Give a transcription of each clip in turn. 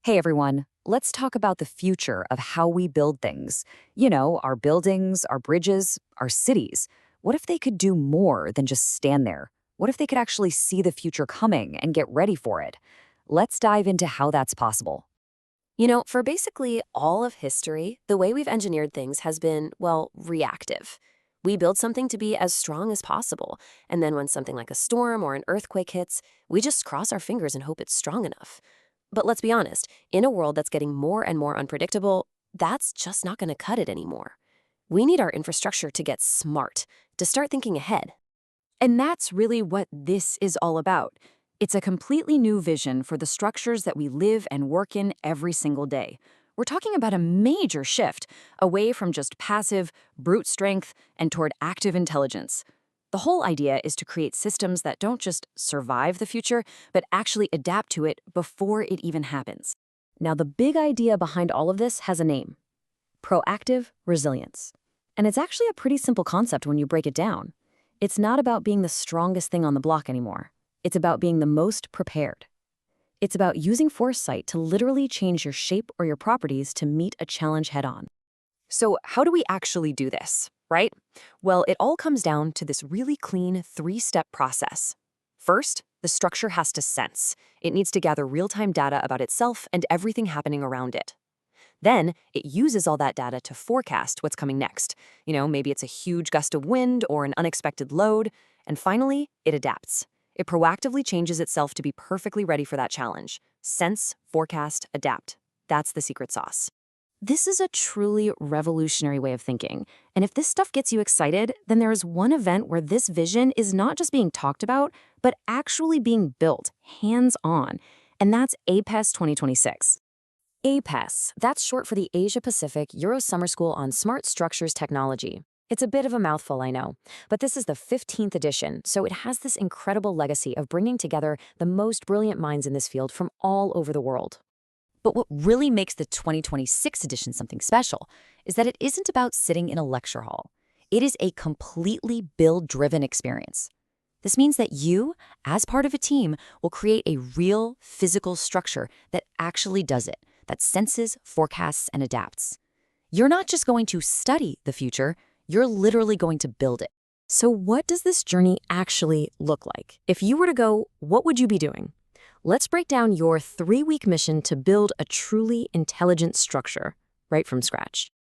Hey everyone, let's talk about the future of how we build things. You know, our buildings, our bridges, our cities. What if they could do more than just stand there? What if they could actually see the future coming and get ready for it? Let's dive into how that's possible. For basically all of history, the way we've engineered things has been, well, reactive. We build something to be as strong as possible, and then when something like a storm or an earthquake hits, we just cross our fingers and hope it's strong enough. But let's be honest, in a world that's getting more and more unpredictable, that's just not going to cut it anymore. We need our infrastructure to get smart, to start thinking ahead. And that's really what this is all about. It's a completely new vision for the structures that we live and work in every single day. We're talking about a major shift away from just passive, brute strength and toward active intelligence. The whole idea is to create systems that don't just survive the future, but actually adapt to it before it even happens. Now, the big idea behind all of this has a name: proactive resilience. And it's actually a pretty simple concept when you break it down. It's not about being the strongest thing on the block anymore. It's about being the most prepared. It's about using foresight to literally change your shape or your properties to meet a challenge head-on. So how do we actually do this, right? Well, it all comes down to this really clean three-step process. First, the structure has to sense. It needs to gather real-time data about itself and everything happening around it. Then, it uses all that data to forecast what's coming next. Maybe it's a huge gust of wind or an unexpected load. And finally, it adapts. It proactively changes itself to be perfectly ready for that challenge. Sense, forecast, adapt. That's the secret sauce. This is a truly revolutionary way of thinking. And if this stuff gets you excited, then there is one event where this vision is not just being talked about, but actually being built, hands-on. And that's APESS 2026. APESS, that's short for the Asia-Pacific Euro Summer School on Smart Structures Technology. It's a bit of a mouthful, I know, but this is the 15th edition, so it has this incredible legacy of bringing together the most brilliant minds in this field from all over the world. But what really makes the 2026 edition something special is that it isn't about sitting in a lecture hall. It is a completely build-driven experience. This means that you, as part of a team, will create a real physical structure that actually does it, that senses, forecasts, and adapts. You're not just going to study the future, you're literally going to build it. So what does this journey actually look like? If you were to go, what would you be doing? Let's break down your 3-week mission to build a truly intelligent structure right from scratch.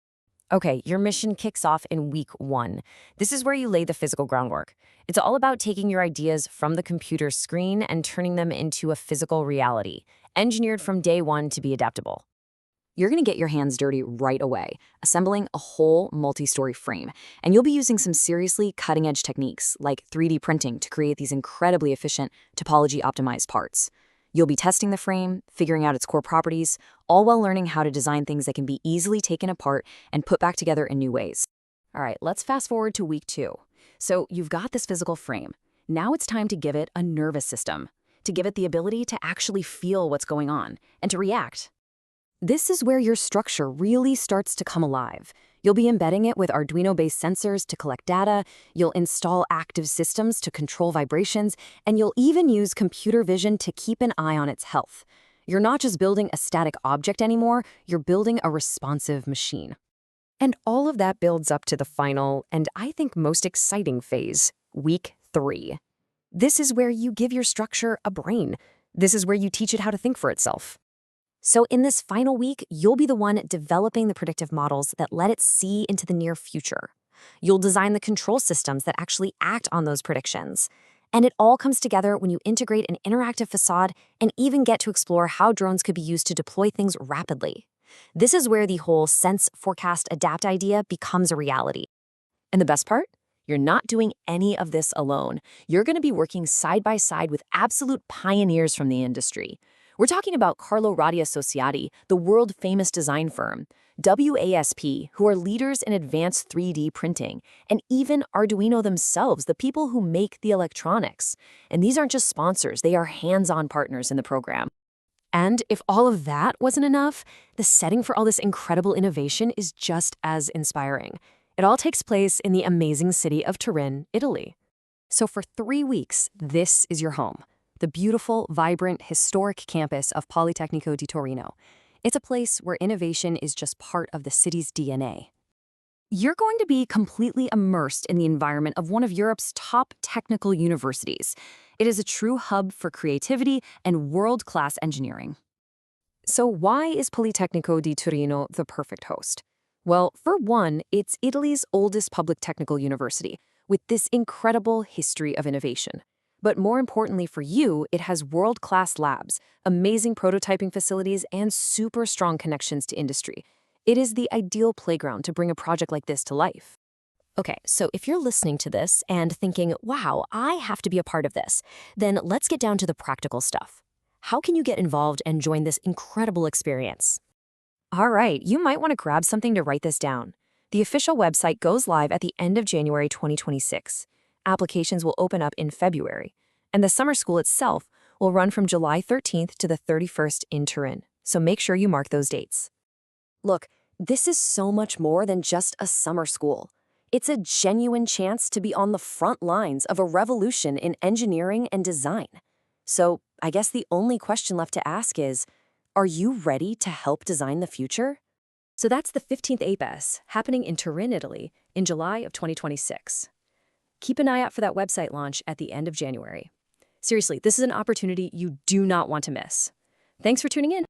Okay, your mission kicks off in week 1. This is where you lay the physical groundwork. It's all about taking your ideas from the computer screen and turning them into a physical reality, engineered from day 1 to be adaptable. You're going to get your hands dirty right away, assembling a whole multi-story frame. And you'll be using some seriously cutting-edge techniques like 3D printing to create these incredibly efficient topology-optimized parts. You'll be testing the frame, figuring out its core properties, all while learning how to design things that can be easily taken apart and put back together in new ways. All right, let's fast forward to week 2. So you've got this physical frame. Now it's time to give it a nervous system, to give it the ability to actually feel what's going on and to react. This is where your structure really starts to come alive. You'll be embedding it with Arduino-based sensors to collect data, you'll install active systems to control vibrations, and you'll even use computer vision to keep an eye on its health. You're not just building a static object anymore, you're building a responsive machine. And all of that builds up to the final, and I think most exciting phase, week 3. This is where you give your structure a brain. This is where you teach it how to think for itself. So in this final week, you'll be the one developing the predictive models that let it see into the near future. You'll design the control systems that actually act on those predictions. And it all comes together when you integrate an interactive facade and even get to explore how drones could be used to deploy things rapidly. This is where the whole sense, forecast, adapt idea becomes a reality. And the best part? You're not doing any of this alone. You're going to be working side by side with absolute pioneers from the industry. We're talking about Carlo Rotti Associati, the world-famous design firm, WASP, who are leaders in advanced 3D printing, and even Arduino themselves, the people who make the electronics. And these aren't just sponsors, they are hands-on partners in the program. And if all of that wasn't enough, the setting for all this incredible innovation is just as inspiring. It all takes place in the amazing city of Turin, Italy. So for 3 weeks, this is your home. the beautiful, vibrant, historic campus of Politecnico di Torino. It's a place where innovation is just part of the city's DNA. You're going to be completely immersed in the environment of one of Europe's top technical universities. It is a true hub for creativity and world-class engineering. So why is Politecnico di Torino the perfect host? Well, for one, it's Italy's oldest public technical university, with this incredible history of innovation. But more importantly for you, it has world-class labs, amazing prototyping facilities, and super strong connections to industry. It is the ideal playground to bring a project like this to life. Okay, so if you're listening to this and thinking, wow, I have to be a part of this, then let's get down to the practical stuff. How can you get involved and join this incredible experience? All right, you might want to grab something to write this down. The official website goes live at the end of January 2026. Applications will open up in February, and the summer school itself will run from July 13th to the 31st in Turin, so make sure you mark those dates. Look, this is so much more than just a summer school. It's a genuine chance to be on the front lines of a revolution in engineering and design. So I guess the only question left to ask is, are you ready to help design the future? So that's the 15th APESS, happening in Turin, Italy, in July of 2026. Keep an eye out for that website launch at the end of January. Seriously, this is an opportunity you do not want to miss. Thanks for tuning in.